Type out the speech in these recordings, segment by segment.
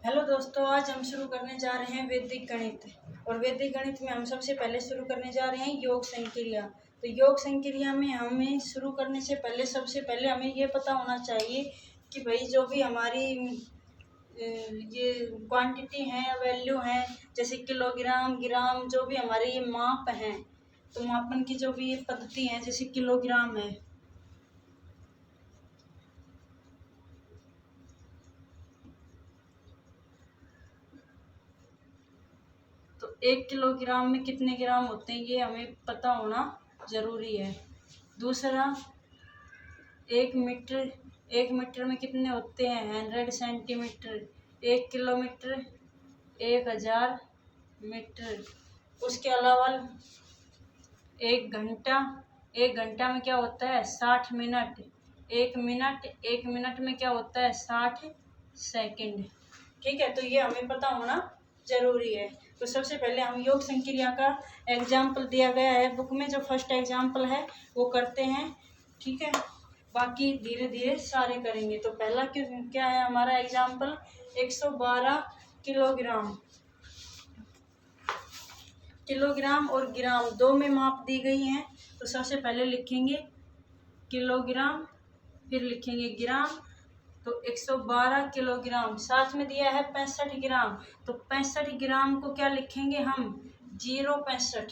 Hello दोस्तों, आज हम शुरू करने जा रहे हैं वैदिक गणित। और वैदिक गणित में हम सबसे पहले शुरू करने जा रहे हैं योग संक्रिया। तो योग संक्रिया में हमें शुरू करने से पहले सबसे पहले हमें ये पता होना चाहिए कि भाई जो भी हमारी ये क्वांटिटी है, वैल्यू है, जैसे किलोग्राम, ग्राम, जो भी हमारे ये माप हैं, तो मापन की जो भी ये पद्धति है, जैसे किलोग्राम है, तो 1 किलोग्राम में कितने ग्राम होते हैं ये हमें पता होना ज़रूरी है। दूसरा, 1 मीटर में कितने होते हैं 100 सेंटीमीटर। 1 kilometre 1000 metre. उसके अलावा 1 घंटा, 1 घंटा में क्या होता है 60 मिनट। 1 मिनट में क्या होता है 60 सेकंड। ठीक है, तो ये हमें पता होना जरूरी है। तो सबसे पहले हम योग संक्रिया का एग्जाम्पल दिया गया है बुक में, जो फर्स्ट एग्जाम्पल है वो करते हैं। ठीक है, बाकी धीरे धीरे सारे करेंगे। तो पहला क्या है हमारा एग्जाम्पल, 112 किलोग्राम। किलोग्राम और ग्राम दो में माप दी गई हैं। तो सबसे पहले लिखेंगे किलोग्राम, फिर लिखेंगे ग्राम। तो 112 किलोग्राम, साथ में दिया है 65 ग्राम। तो 65 ग्राम को क्या लिखेंगे हम 0.65।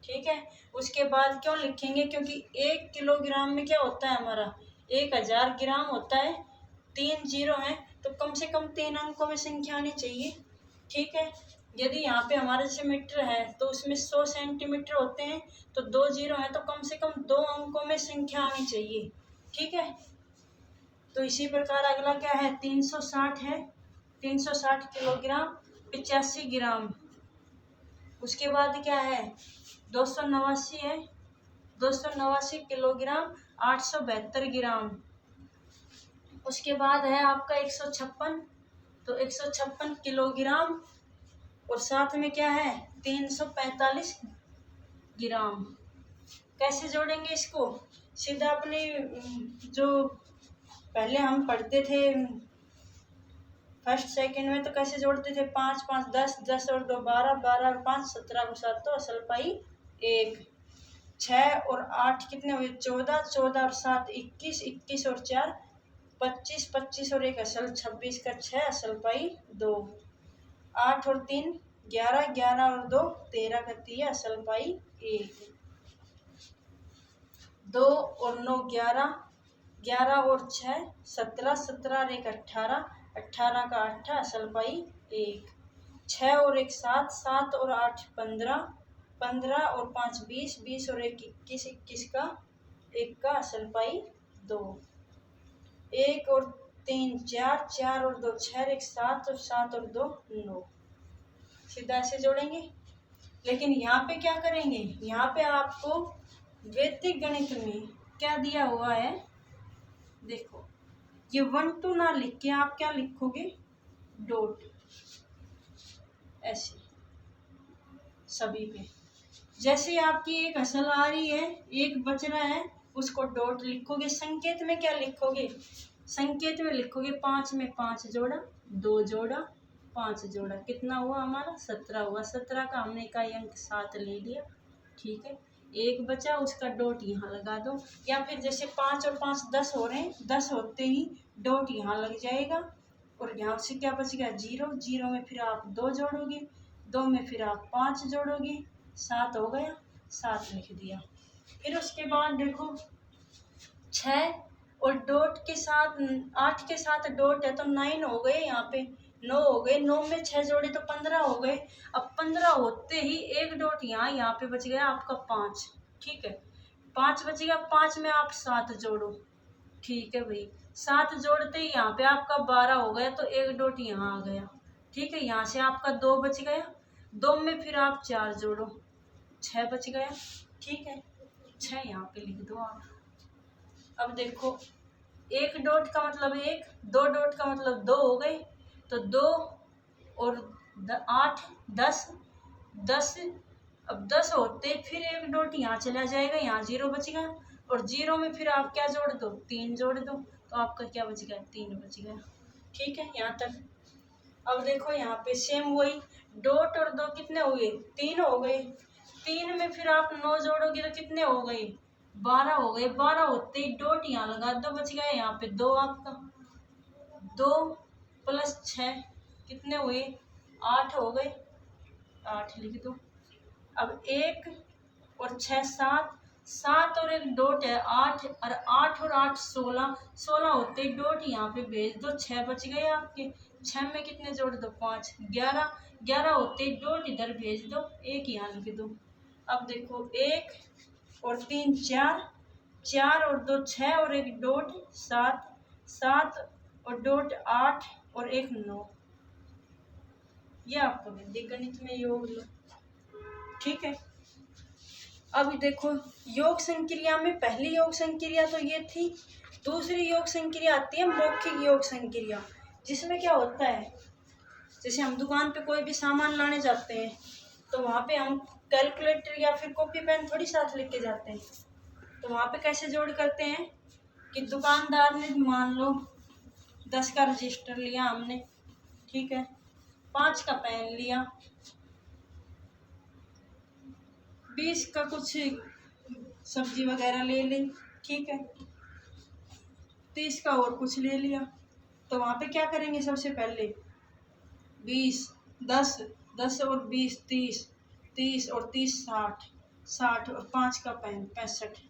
ठीक है, उसके बाद क्यों लिखेंगे, क्योंकि 1 किलोग्राम में क्या होता है हमारा 1000 ग्राम होता है। 3 जीरो है तो कम से कम 3 अंकों में संख्या आनी चाहिए। ठीक है, यदि यहाँ पे हमारा जैसे मीटर है तो उसमें 100 सेंटीमीटर होते हैं, तो 2 जीरो है तो कम से कम 2 अंकों में संख्या आनी चाहिए। ठीक है, तो इसी प्रकार अगला क्या है 360 है। 360 किलोग्राम 85 ग्राम। उसके बाद क्या है 289 है। 289 किलोग्राम 872 ग्राम। उसके बाद है आपका 156। तो 156 किलोग्राम और साथ में क्या है 345 ग्राम। कैसे जोड़ेंगे इसको, सीधा अपने जो पहले हम पढ़ते थे फर्स्ट सेकंड में, तो कैसे जोड़ते थे 5 5 10, 10 और 2 12, 12 और 5 17 को 7 तो असल पाई 1। 6 और 8 कितने हुए 14, 14 और 7 21, 21 और 4 25, 25 और 1 असल 26 का 6 असल पाई 2। 8 और 3 11, 11 और 2 13 का 3 असल पाई 1। 2 और 9 11, 11 और 6 17, 17 और 1 18, 18 का 8 असल पाई 1। 6 और 1 7, 7 और 8 15, 15 और 5 20, 20 और 1 21, 21 का 1 का असल पाई 2। 1 और 3 4, 4 और 2 6, 1 7 और 7 और 2 9। सीधा ऐसे जोड़ेंगे। लेकिन यहाँ पे क्या करेंगे, यहाँ पे आपको वैदिक गणित में क्या दिया हुआ है, देखो ये 1 2 ना लिख के आप क्या लिखोगे डॉट, ऐसे सभी पे। जैसे आपकी एक असल आ रही है, एक बच रहा है, उसको डॉट लिखोगे। संकेत में क्या लिखोगे, संकेत में लिखोगे 5 में 5 जोड़ा, 2 जोड़ा, 5 जोड़ा, कितना हुआ हमारा 17 हुआ। 17 का हमने इकाई अंक 7 ले लिया। ठीक है, एक बचा, उसका डॉट यहाँ लगा दो। या फिर जैसे 5 और 5 10 हो रहे हैं, 10 होते ही डॉट यहाँ लग जाएगा। और यहाँ से क्या बच गया 0, 0 में फिर आप 2 जोड़ोगे, 2 में फिर आप 5 जोड़ोगे, 7 हो गया, 7 लिख दिया। फिर उसके बाद देखो 6 और डॉट के साथ 8 के साथ डॉट है तो 9 हो गए, यहाँ पे 9 हो गए। 9 में 6 जोड़े तो 15 हो गए। अब 15 होते ही एक डॉट यहाँ पे बच गया आपका 5। ठीक है, 5 बच गया, 5 में आप 7 जोड़ो। ठीक है भाई, 7 जोड़ते ही यहाँ पे आपका 12 हो गया, तो एक डॉट यहाँ आ गया। ठीक है, यहाँ से आपका 2 बच गया, 2 में फिर आप 4 जोड़ो, 6 बच गया। ठीक है, 6 यहाँ पे लिख दो आप। अब देखो एक डॉट का मतलब 1, 2 डॉट का मतलब 2 हो गए, तो 2 और 8 10, 10। अब 10 होते फिर एक डॉट यहाँ चला जाएगा, यहाँ 0 बच गया, और 0 में फिर आप क्या जोड़ दो 3 जोड़ दो, तो आपका क्या बच गया 3 बच गया। ठीक है, यहाँ तक अब देखो यहाँ पे सेम वही, डॉट और 2 कितने हो गए, 3 हो गए। 3 में फिर आप 9 जोड़ोगे तो कितने हो गए, 12 हो गए। 12 होते ही डॉट यहाँ लगा दो, बच गया यहाँ पे 2 आपका। 2 + 6 कितने हुए, 8 हो गए, 8 लिख दो। अब 1 और 6 7, 7 और 1 डॉट है 8, और 8 और 8 16, 16 होते ही डॉट यहाँ पे भेज दो, 6 बच गए आपके। 6 में कितने जोड़ दो, 5, 11, 11 होते ही डॉट इधर भेज दो, 1 यहाँ लिख दो। अब देखो 1 और 3 4, 4 और 2 6 और 1 डॉट 7, 7 और डॉट 8 और 1 9। ये आपका वैदिक गणित में योग लो, ठीक है। अब देखो योग संक्रिया में पहली योग संक्रिया तो ये थी। दूसरी योग संक्रिया आती है मौखिक योग संक्रिया, जिसमें क्या होता है, जैसे हम दुकान पे कोई भी सामान लाने जाते हैं तो वहाँ पे हम कैलकुलेटर या फिर कॉपी पेन थोड़ी साथ लेके जाते हैं। तो वहाँ पे कैसे जोड़ करते हैं कि दुकानदार ने मान लो 10 का रजिस्टर लिया हमने, ठीक है, 5 का पेन लिया, 20 का कुछ सब्जी वगैरह ले ली, ठीक है, 30 का और कुछ ले लिया। तो वहाँ पे क्या करेंगे, सबसे पहले 20 10, 10 और 20 30, 30 और 30 60, 60 और 5 का पेन 65,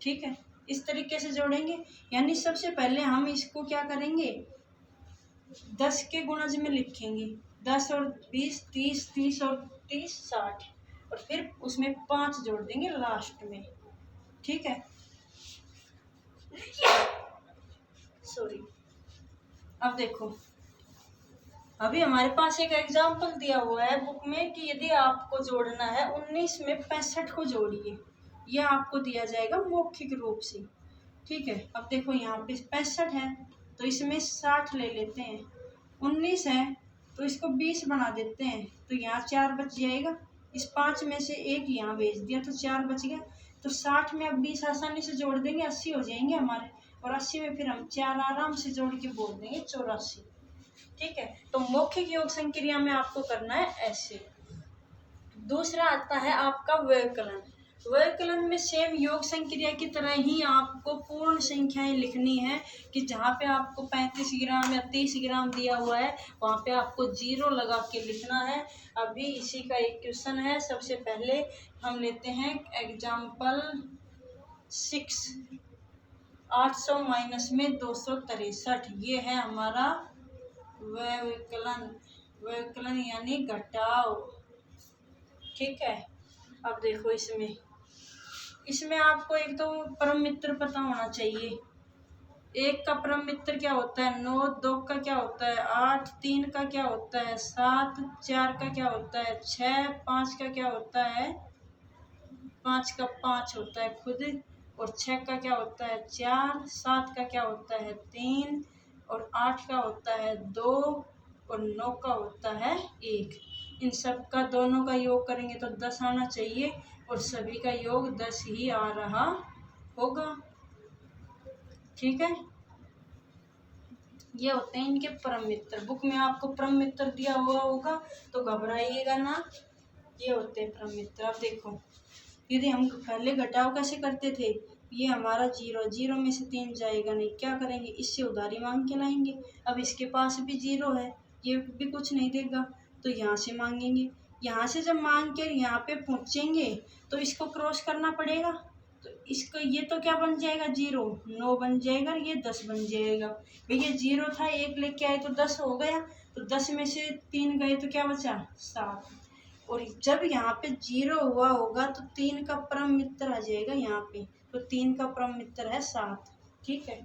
ठीक है। इस तरीके से जोड़ेंगे। यानी सबसे पहले हम इसको क्या करेंगे, 10 के गुणज में लिखेंगे, 10 और 20 30, 30 और 30 60, और फिर उसमें 5 जोड़ देंगे लास्ट में, ठीक है। सॉरी। अब देखो अभी हमारे पास एक एग्जाम्पल दिया हुआ है बुक में कि यदि आपको जोड़ना है 19 में 65 को जोड़िए, यह आपको दिया जाएगा मौखिक रूप से, ठीक है। अब देखो यहाँ पे 65 है तो इसमें 60 ले लेते हैं, 19 है तो इसको 20 बना देते हैं, तो यहाँ 4 बच जाएगा। इस 5 में से 1 यहाँ भेज दिया तो 4 बच गया। तो 60 में अब 20 आसानी से जोड़ देंगे, 80 हो जाएंगे हमारे, और 80 में फिर हम 4 आराम से जोड़ के बोल देंगे 84, ठीक है। तो मौखिक योग संक्रिया में आपको करना है ऐसे। दूसरा आता है आपका व्यवकलन। व्यवकलन में सेम योग संक्रिया की तरह ही आपको पूर्ण संख्याएं लिखनी है, कि जहाँ पे आपको 35 ग्राम या 30 ग्राम दिया हुआ है वहाँ पे आपको 0 लगा के लिखना है। अभी इसी का एक क्वेश्चन है। सबसे पहले हम लेते हैं एग्जाम्पल 6, 800 माइनस में 263, ये है हमारा व्यवकलन। व्यवकलन यानी घटाव, ठीक है। अब देखो इसमें आपको एक तो परम मित्र पता होना चाहिए। 1 का परम मित्र क्या होता है 9, 2 का क्या होता है 8, 3 का क्या होता है 7, 4 का क्या होता है 6, 5 का क्या होता है 5 का 5 होता है खुद, और 6 का क्या होता है 4, 7 का क्या होता है 3, और 8 का होता है 2, और 9 का होता है 1। इन सब का दोनों का योग करेंगे तो 10 आना चाहिए, और सभी का योग 10 ही आ रहा होगा, ठीक है। ये होते हैं इनके परम मित्र। बुक में आपको परम मित्र दिया हुआ होगा तो घबराइएगा ना, ये होते हैं परम मित्र। अब देखो यदि हम पहले घटाव कैसे करते थे, ये हमारा 0, 0 में से 3 जाएगा नहीं, क्या करेंगे, इससे उधारी मांग के लाएंगे। अब इसके पास भी 0 है, ये भी कुछ नहीं देगा, तो यहाँ से मांगेंगे। यहाँ से जब मांग कर यहाँ पे पहुँचेंगे तो इसको क्रॉस करना पड़ेगा, तो इसको ये तो क्या बन जाएगा 0, 9 बन जाएगा, ये 10 बन जाएगा। भैया 0 था, 1 लेके आए तो 10 हो गया, तो 10 में से 3 गए तो क्या बचा 7। और जब यहाँ पे 0 हुआ होगा तो 3 का परम मित्र आ जाएगा यहाँ पे, तो 3 का परम मित्र है 7, ठीक है।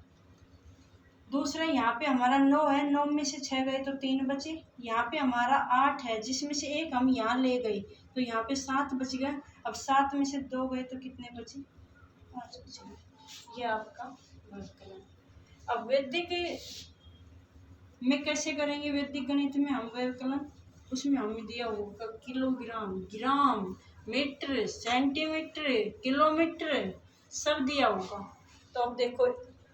दूसरा यहाँ पे हमारा 9 है, 9 में से 6 गए तो 3 बचे। यहाँ पे हमारा 8 है जिसमें से 1 हम यहाँ ले गए, तो यहाँ पे 7 बच गया। अब 7 में से 2 गए तो कितने बचे 5 बचे। ये आपका व्यवकलन। अब वैदिक में कैसे करेंगे, वैदिक गणित में हम व्यवकलन, उसमें हमें दिया होगा किलोग्राम, ग्राम, मीटर, सेंटीमीटर, किलोमीटर सब दिया होगा। तो अब देखो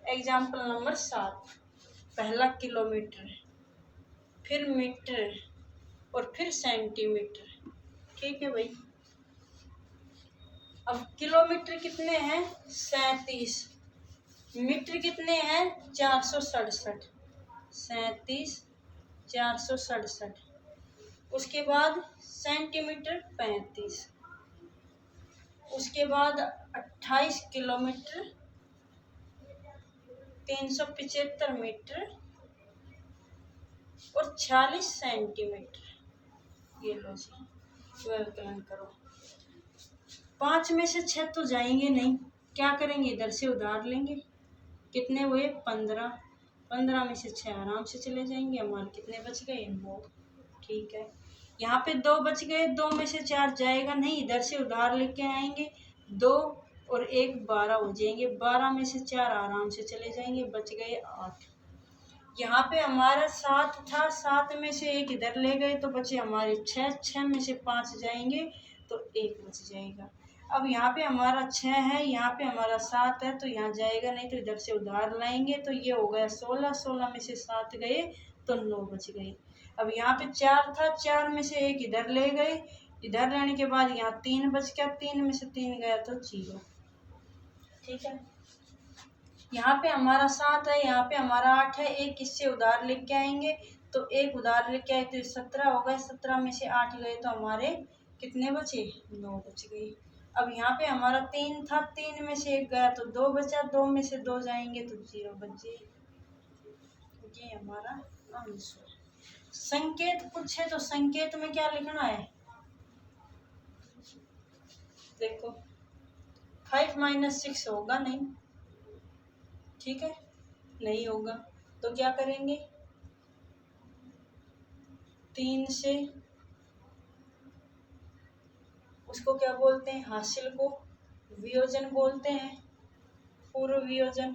एग्जाम्पल नंबर 7, पहला किलोमीटर, फिर मीटर और फिर सेंटीमीटर। ठीक है भाई। अब किलोमीटर कितने हैं? 37। मीटर कितने हैं? 467। 37 467। उसके बाद सेंटीमीटर 35। उसके बाद 28 किलोमीटर 375 मीटर और 46 सेंटीमीटर। ये लो जी, व्यवकलन करो। 5 में से 6 तो जाएंगे नहीं, क्या करेंगे? इधर से उधार लेंगे। कितने हुए? 15। 15 में से 6 आराम से चले जाएंगे। हमारे कितने बच गए? 9। ठीक है। यहाँ पे 2 बच गए। 2 में से 4 जाएगा नहीं, इधर से उधार लेके आएंगे। 2 और 1 12 हो जाएंगे। 12 में से 4 आराम से चले जाएंगे, बच गए 8। यहाँ पे हमारा 7 था, 7 में से 1 इधर ले गए तो बचे हमारे 6। 6 में से 5 जाएंगे तो 1 बच जाएगा। अब यहाँ पे हमारा 6 है, यहाँ पे हमारा 7 है, तो यहाँ जाएगा नहीं, तो इधर से उधार लाएंगे तो ये हो गया 16। 16 में से 7 गए तो 9 बच गए। अब यहाँ पे 4 था, 4 में से 1 इधर ले गए। इधर लेने के बाद यहाँ 3 बच गया। 3 में से 3 गया तो 0। ठीक है। यहाँ पे हमारा 7 है, यहाँ पे हमारा 8 है। 1 इससे उधार लेके आएंगे तो 1 उधार लेके आए तो 17 हो गए। 17 में से 8 गए तो हमारे कितने बचे? 9 बच गए। अब यहाँ पे हमारा 3 था, 3 में से 1 गया तो 2 बचा। 2 में से 2 जाएंगे तो 0 बचे। ये हमारा आंसर। संकेत पूछे तो संकेत में क्या लिखना है? देखो 5 - 6 होगा नहीं। ठीक है, नहीं होगा तो क्या करेंगे? 3 से उसको क्या बोलते हैं? हासिल को वियोजन बोलते हैं, पूर्व वियोजन।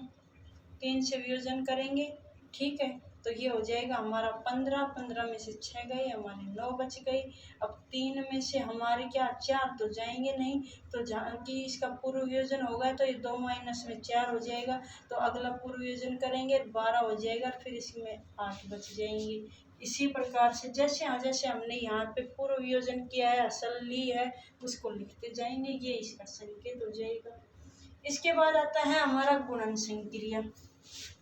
3 से वियोजन करेंगे। ठीक है, तो ये हो जाएगा हमारा 15। 15 में से 6 गए, हमारे 9 बच गई। अब 3 में से हमारे क्या 4 तो जाएंगे नहीं, तो जहाँ की इसका पूर्व वियोजन होगा तो ये 2 माइनस में 4 हो जाएगा। तो अगला पूर्व वियोजन करेंगे 12 हो जाएगा, फिर इसमें 8 बच जाएंगे। इसी प्रकार से जैसे हमने यहाँ पे पूर्व वियोजन किया है, असल ली है, उसको लिखते जाएंगे। ये इसका संकेत हो जाएगा। इसके बाद आता है हमारा गुणन संक्रिया।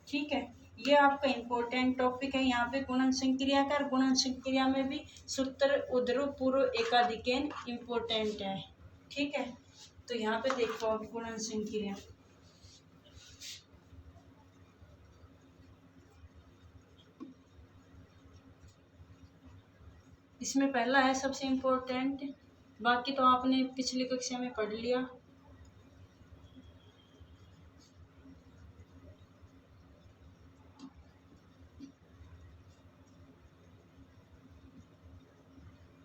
ठीक है, ये आपका इम्पोर्टेंट टॉपिक है। यहाँ पे गुणन संक्रिया का, गुणन संक्रिया में भी सूत्र उद्धृ पूर्व एकाधिकेन इम्पोर्टेंट है। ठीक है, तो यहाँ पे देखो आप गुणन संक्रिया। इसमें पहला है सबसे इम्पोर्टेंट, बाकी तो आपने पिछली कक्षा में पढ़ लिया।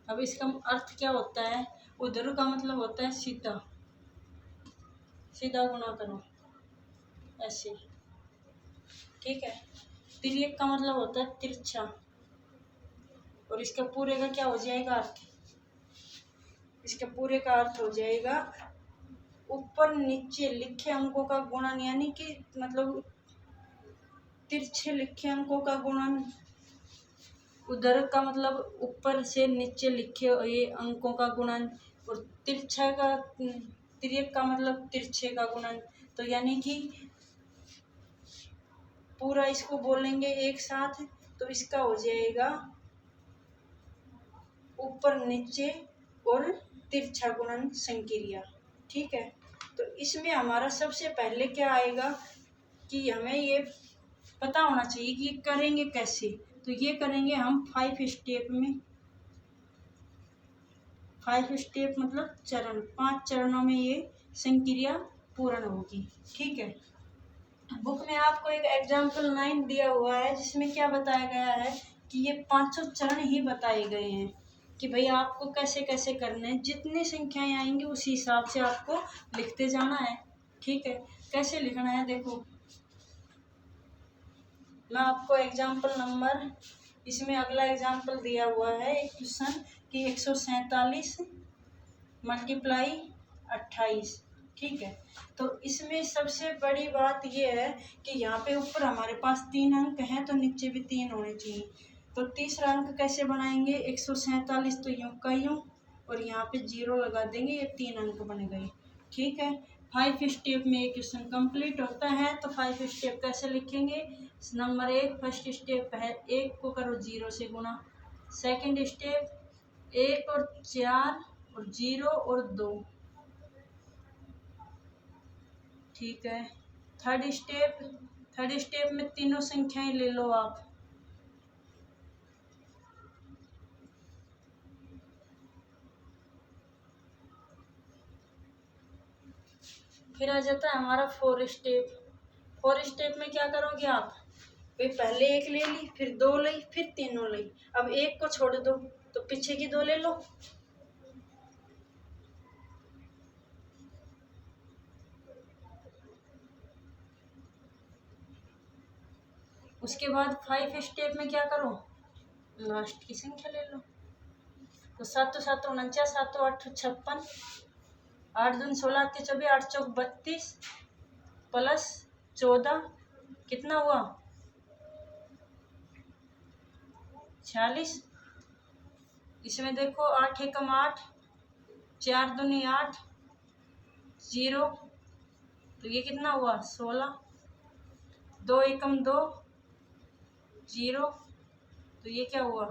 अब इसका अर्थ क्या होता है? उद्धृ का मतलब होता है सीधा, सीधा गुणा करो ऐसे। ठीक है, तिर्यक का मतलब होता है तिरछा, और इसका पूरे का क्या हो जाएगा अर्थ? इसके पूरे का अर्थ हो जाएगा ऊपर नीचे लिखे अंकों का गुणन, यानी कि मतलब तिरछे लिखे अंकों का गुणन। उद्धृ का मतलब ऊपर से नीचे लिखे ये अंकों का गुणन, और तिरछा का तिर्यक का मतलब तिरछे का गुणन। तो यानी कि पूरा इसको बोलेंगे एक साथ, तो इसका हो जाएगा ऊपर नीचे और तिरछा गुणन संक्रिया। ठीक है, तो इसमें हमारा सबसे पहले क्या आएगा कि हमें ये पता होना चाहिए कि करेंगे कैसे। तो ये करेंगे हम 5 स्टेप में। 5 स्टेप मतलब चरण, 5 चरणों में ये संक्रिया पूर्ण होगी। ठीक है, बुक में आपको एक एग्जाम्पल 9 दिया हुआ है, जिसमें क्या बताया गया है कि ये 5 चरण ही बताए गए हैं कि भाई आपको कैसे कैसे करना है। जितनी संख्याएं आएंगी उसी हिसाब से आपको लिखते जाना है। ठीक है, कैसे लिखना है देखो, मैं आपको एग्जाम्पल नंबर, इसमें अगला एग्जाम्पल दिया हुआ है एक क्वेश्चन कि 147 × 28। ठीक है, तो इसमें सबसे बड़ी बात यह है कि यहाँ पे ऊपर हमारे पास 3 अंक हैं, तो नीचे भी 3 होने चाहिए। तो तीसरा अंक कैसे बनाएंगे, 147 तो यूं का यूं और यहाँ पे 0 लगा देंगे, ये 3 अंक बन गए। ठीक है, 5 स्टेप में एक क्वेश्चन कंप्लीट होता है। तो 5 स्टेप कैसे लिखेंगे, नंबर 1 फर्स्ट स्टेप है 1 को करो 0 से गुणा, सेकंड स्टेप 1 और 4 और 0 और 2। ठीक है, थर्ड स्टेप में तीनों संख्याएं ले लो आप। फिर आ जाता है हमारा 4 स्टेप। 4 स्टेप में क्या करोगे आप, भाई पहले 1 ले ली, फिर 2 ली, फिर तीनों ली, अब 1 को छोड़ दो तो पीछे की 2 ले लो। उसके बाद 5 स्टेप में क्या करो, लास्ट की संख्या ले लो। तो 7 7 49, 7 8 56, 8 दूनी 16, 8 24, 8 चौक 32 प्लस 14 कितना हुआ 46। इसमें देखो 8 एकम 8, 4 दूनी 8, 0 तो ये कितना हुआ 16, 2 एकम 2, 0 तो ये क्या हुआ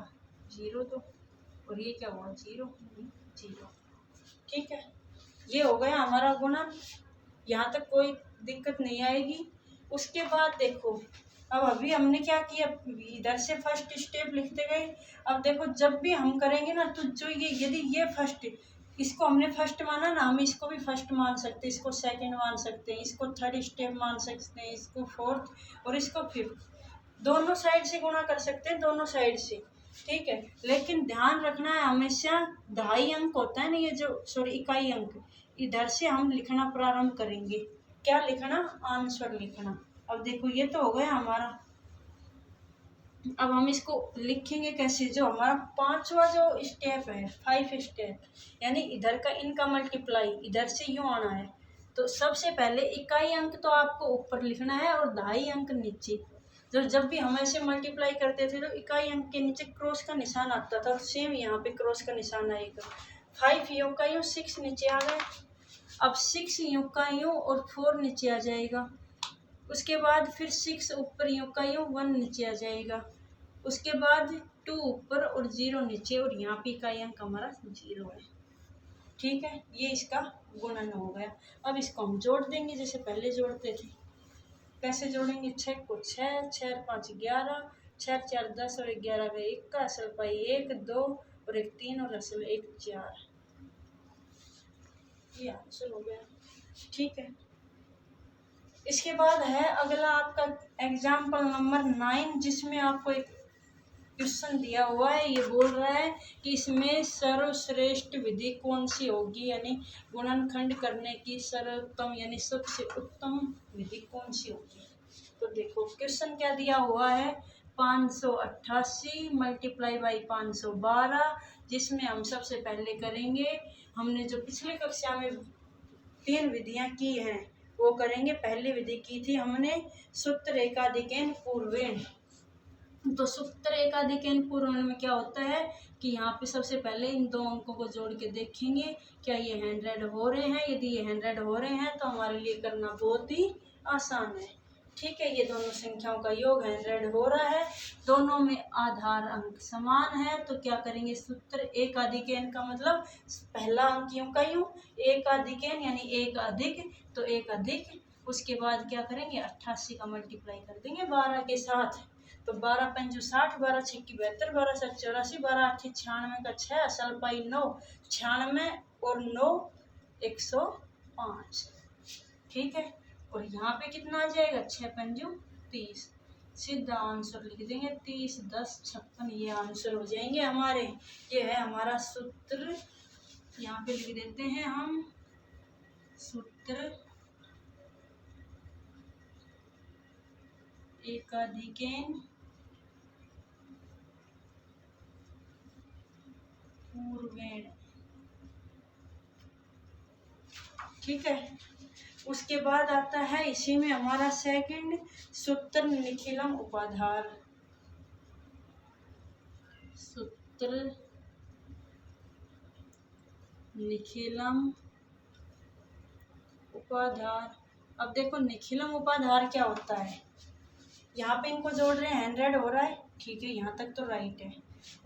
0 2 और ये क्या हुआ 0 0। ठीक है, ये हो गया हमारा गुणन, यहाँ तक कोई दिक्कत नहीं आएगी। उसके बाद देखो, अब अभी हमने क्या किया, इधर से फर्स्ट स्टेप लिखते गए। अब देखो जब भी हम करेंगे ना, तो जो ये यदि ये फर्स्ट, इसको हमने फर्स्ट माना ना, हम इसको भी फर्स्ट मान सकते हैं, इसको सेकंड मान सकते हैं, इसको थर्ड स्टेप मान सकते हैं, इसको फोर्थ और इसको फिफ्थ, दोनों साइड से गुणा कर सकते हैं, दोनों साइड से। ठीक है, लेकिन ध्यान रखना है हमेशा 2.5 अंक होता है ना, ये जो सॉरी इकाई अंक, इधर से हम लिखना प्रारंभ करेंगे। क्या लिखना, आंसर लिखना। अब देखो ये तो हो गया हमारा, अब हम इसको लिखेंगे कैसे, जो हमारा 5वां जो स्टेप है 5 स्टेप, यानी इधर का इनका मल्टीप्लाई इधर से यूं आना है। तो सबसे पहले इकाई अंक तो आपको ऊपर लिखना है और 2.5 अंक नीचे। जब भी हम ऐसे मल्टीप्लाई करते थे तो इकाई अंक के नीचे क्रॉस का निशान आता था, सेम यहाँ पे क्रॉस का निशान आएगा। 5 यूं का यूं, 6 नीचे आ गए। अब 6 यूं का यूं और 4 नीचे आ जाएगा। उसके बाद फिर 6 ऊपर यूं का यूं, 1 नीचे आ जाएगा। उसके बाद 2 ऊपर और 0 नीचे, और यहाँ पे इकाई अंक हमारा 0 है। ठीक है, ये इसका गुणन हो गया। अब इसको हम जोड़ देंगे जैसे पहले जोड़ते थे। कैसे जोड़ेंगे, 6 को 6, 6 5 11, 6 4 10 और 11 का 1 का असल पाई 1 2 और 1 3 और असल 1 4। ये आंसर हो गया। ठीक है, इसके बाद है अगला आपका एग्जाम्पल नंबर 9, जिसमें आपको एक क्वेश्चन दिया हुआ है। ये बोल रहा है कि इसमें सर्वश्रेष्ठ विधि कौन सी होगी, यानी गुणनखंड करने की सर्वोत्तम यानी सबसे उत्तम विधि कौन सी होगी। तो देखो क्वेश्चन क्या दिया हुआ है, 588 मल्टीप्लाई बाई 512, जिसमें हम सबसे पहले करेंगे, हमने जो पिछली कक्षा में 3 विधियां की हैं वो करेंगे। पहली विधि की थी हमने सूत्र एकाधिकेन पूर्वेण। तो सूत्र एकाधिकेन पूर्वेण में क्या होता है कि यहाँ पे सबसे पहले इन 2 अंकों को जोड़ के देखेंगे क्या ये 100 हो रहे हैं। यदि ये 100 हो रहे हैं तो हमारे लिए करना बहुत ही आसान है। ठीक है, ये दोनों संख्याओं का योग 100 हो रहा है, दोनों में आधार अंक समान है। तो क्या करेंगे, सूत्र एकाधिकेन का मतलब पहला अंक यूं का यूं, एकाधिकेन यानी 1 अधिक, तो 1 अधिक, उसके बाद क्या करेंगे 88 का मल्टीप्लाई कर देंगे 12 के साथ। तो 12 पंजू 60, 12 छिक्की 72, 12 7 84, 12 8 96 का 6 असल पाई 9, 96 और 9 105। ठीक है, और यहाँ पे कितना आ जाएगा 6 पंजू 30, सीधा आंसर लिख देंगे 30 10 56, ये आंसर हो जाएंगे हमारे। ये है हमारा सूत्र, यहाँ पे लिख देते हैं हम सूत्र एकाधिकेन पूर्वेण। ठीक है, उसके बाद आता है इसी में हमारा सेकंड सूत्र निखिलम उपाधार। सूत्र निखिलम उपाधार। अब देखो निखिलम उपाधार क्या होता है, यहाँ पे इनको जोड़ रहे हैं, 100 हो रहा है, ठीक है, यहाँ तक तो राइट है।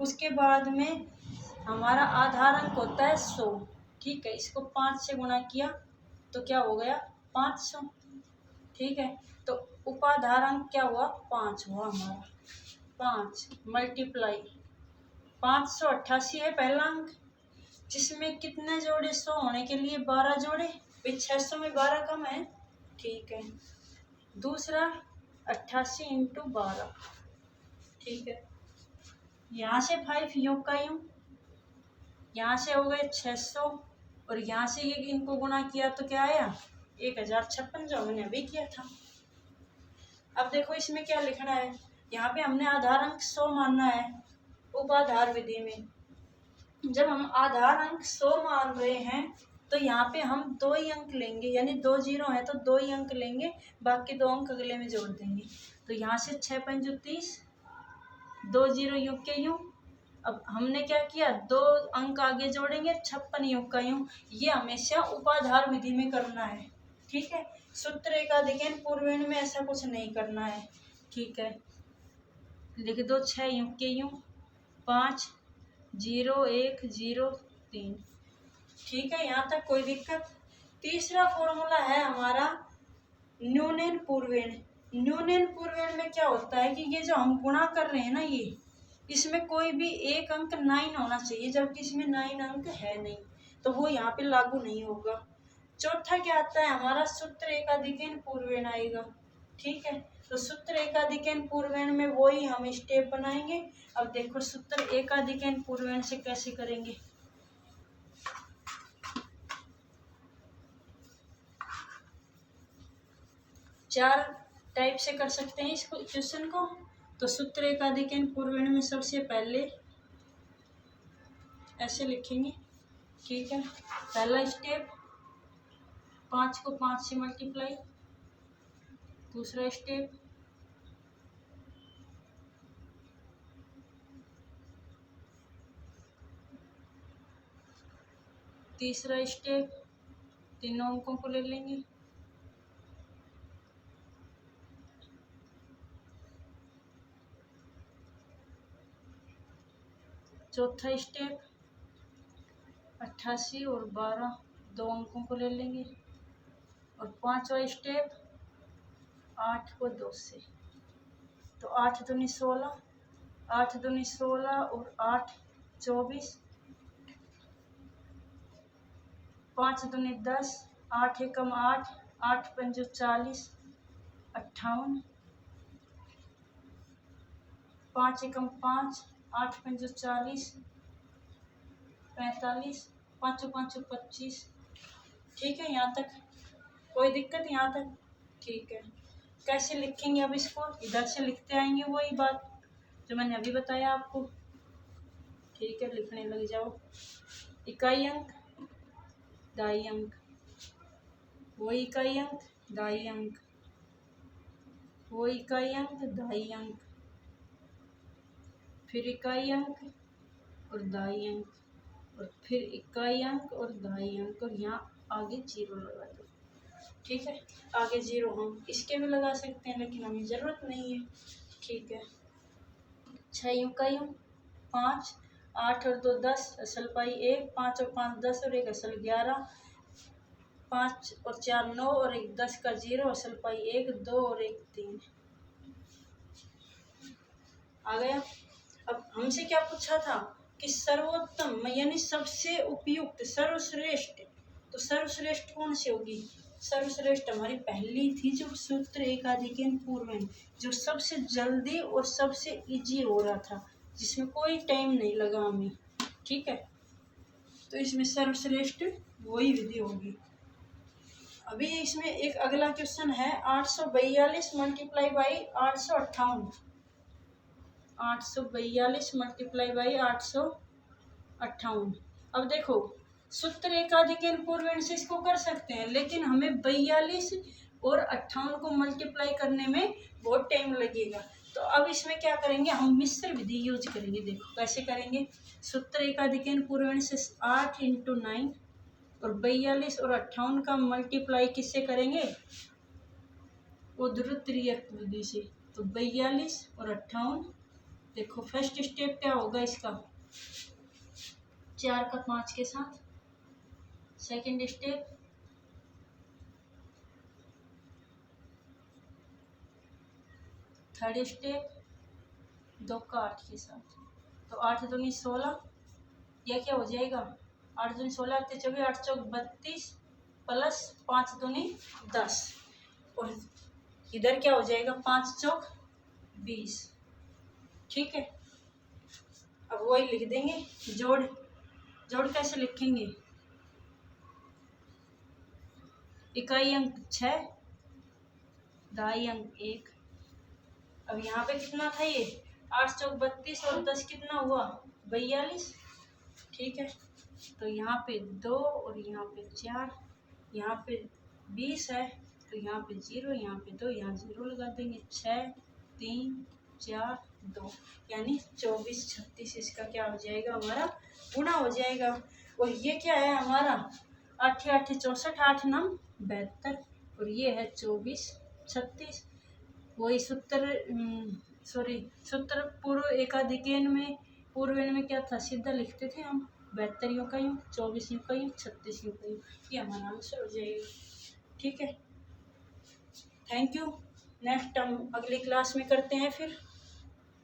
उसके बाद में हमारा आधार अंक होता है 100, ठीक है, इसको 5 से गुणा किया तो क्या हो गया 500, ठीक है। तो उपाधार अंक क्या हुआ 5 हुआ हमारा, 5 मल्टीप्लाई 588 है पहला अंक, जिसमें कितने जोड़े 100 होने के लिए 12 जोड़े, 600 में 12 कम है, ठीक है। दूसरा 88 इंटू 12, ठीक है। यहाँ से 5 यूं का यूं, यहाँ से हो गए 600 और यहाँ से ये इनको गुणा किया तो क्या आया 1056, जो हमने अभी किया था। अब देखो इसमें क्या लिखना है, यहाँ पे हमने आधार अंक 100 मानना है उपाधार विधि में। जब हम आधार अंक 100 मान रहे हैं तो यहाँ पे हम 2 ही अंक लेंगे, यानी 2 जीरो है तो 2 ही अंक लेंगे, बाकी 2 अंक अगले में जोड़ देंगे। तो यहाँ से 6 पंजो 30, 2 जीरो यूं के यूं। अब हमने क्या किया 2 अंक आगे जोड़ेंगे, 56 यूं का यूं। ये हमेशा उपाधार विधि में करना है, ठीक है। सूत्र एकाधिकन पूर्वेण में ऐसा कुछ नहीं करना है, ठीक है। लिख दो 6 यूं के यूं, 5 0 1 0 3, ठीक है, यहाँ तक कोई दिक्कत। तीसरा फॉर्मूला है हमारा न्यूनन पूर्वेण। न्यूनन पूर्वेण में क्या होता है कि ये जो हम गुणा कर रहे हैं ना, ये इसमें कोई भी एक अंक 9 होना चाहिए, जबकि इसमें 9 अंक है नहीं, तो वो यहाँ पे लागू नहीं होगा। चौथा क्या आता है हमारा सूत्र एकाधिकन पूर्वेण आएगा, ठीक है। तो सूत्र एकाधिकन पूर्वेण में वही हम स्टेप बनाएंगे। अब देखो सूत्र एकाधिकन पूर्वेण से कैसे करेंगे। चार टाइप से कर सकते हैं इस क्वेश्चन को। तो सूत्र एकाधिकन पूर्वेण में सबसे पहले ऐसे लिखेंगे, ठीक है। पहला स्टेप 5 को 5 से मल्टीप्लाई, दूसरा स्टेप तीसरा स्टेप, तीनों अंकों को ले लेंगे, चौथा स्टेप 88 और 12 2 अंकों को ले लेंगे, और पांचवा स्टेप 8 को 2 से। तो 8 दूनी 16, 8 दूनी 16 और 8 24, 5 दूनी 10, 8 एकम 8, 8 पंजो 40 58, 5 एकम 5, 8 पंजो 40 45, 5 5 25, ठीक है। यहाँ तक कोई दिक्कत, यहाँ तक ठीक है। कैसे लिखेंगे अब इसको, इधर से लिखते आएंगे वही बात जो मैंने अभी बताया आपको, ठीक है। लिखने लग जाओ, इकाई अंक दाई अंक, वही इकाई अंक दाई अंक, वो इकाई अंक दाई अंक, फिर इकाई अंक और दाई अंक, और फिर इकाई अंक और दाई अंक, और यहाँ आगे 0 लगा दो, ठीक है। आगे 0 हम इसके भी लगा सकते हैं, लेकिन हमें ज़रूरत नहीं है, ठीक है। 6 यूं का यूं, 5 8 और 2 10, असल पाई 1, 5 और 5 10 और 1 असल 11, 5 और 4 9 और 1 10 का 0, असल पाई 1 2 और 1 3 आ गया। अब हमसे क्या पूछा था कि सर्वोत्तम यानी सबसे उपयुक्त सर्वश्रेष्ठ, तो सर्वश्रेष्ठ कौन सी होगी, सर्वश्रेष्ठ हमारी पहली थी जो सूत्र एकाधिकन पूर्वेण, जो सबसे जल्दी और सबसे इजी हो रहा था, जिसमें कोई टाइम नहीं लगा हमें, ठीक है। तो इसमें सर्वश्रेष्ठ वही विधि होगी। अभी इसमें एक अगला क्वेश्चन है 842 मल्टीप्लाई बाई 858, 842 मल्टीप्लाई बाई 858। अब देखो सूत्र एकाधिकन पूर्वेण से इसको कर सकते हैं, लेकिन हमें 42 और 58 को मल्टीप्लाई करने में बहुत टाइम लगेगा। तो अब इसमें क्या करेंगे, हम मिश्र विधि यूज करेंगे। देखो कैसे करेंगे। सूत्र एकाधिकन पूर्वण से 8 × 9 और 42 और 58 का मल्टीप्लाई किससे करेंगे, उद्धृत विधि से। तो 42 और 58, देखो फर्स्ट स्टेप क्या होगा इसका, 4 का 5 के साथ। सेकंड स्टेप, थर्ड स्टेप 2 का 8 के साथ। तो 8 दूनी 16, यह क्या हो जाएगा, 8 दूनी 16, 8 24, 8 चौक 32 प्लस 5 दूनी 10, और इधर क्या हो जाएगा, 5 चौक 20। ठीक है, अब वही लिख देंगे। जोड़, जोड़ कैसे लिखेंगे, इकाई अंक 6, दहाई अंक 1। अब यहाँ पे कितना था ये, 8 चौक 32 और 10 कितना हुआ, 42। ठीक है, तो यहाँ पे 2 और यहाँ पे 4, यहाँ पे 20 है तो यहाँ पे 0, यहाँ पे 2, यहाँ 0 लगा देंगे। 6 3 4 2 यानी 24 36 इसका क्या हो जाएगा, हमारा गुणा हो जाएगा। और ये क्या है हमारा, 8 8 64, 8 9 72, और ये है 24 36। वही सूत्र पूर्व एकाधिकेन में, पूर्वेण में क्या था, सीधा लिखते थे हम 72 का यूँ, 24 का यूँ, 36 का यूँ, ये हमारा आंसर हो जाएगा। ठीक है, थैंक यू। नेक्स्ट हम अगली क्लास में करते हैं फिर।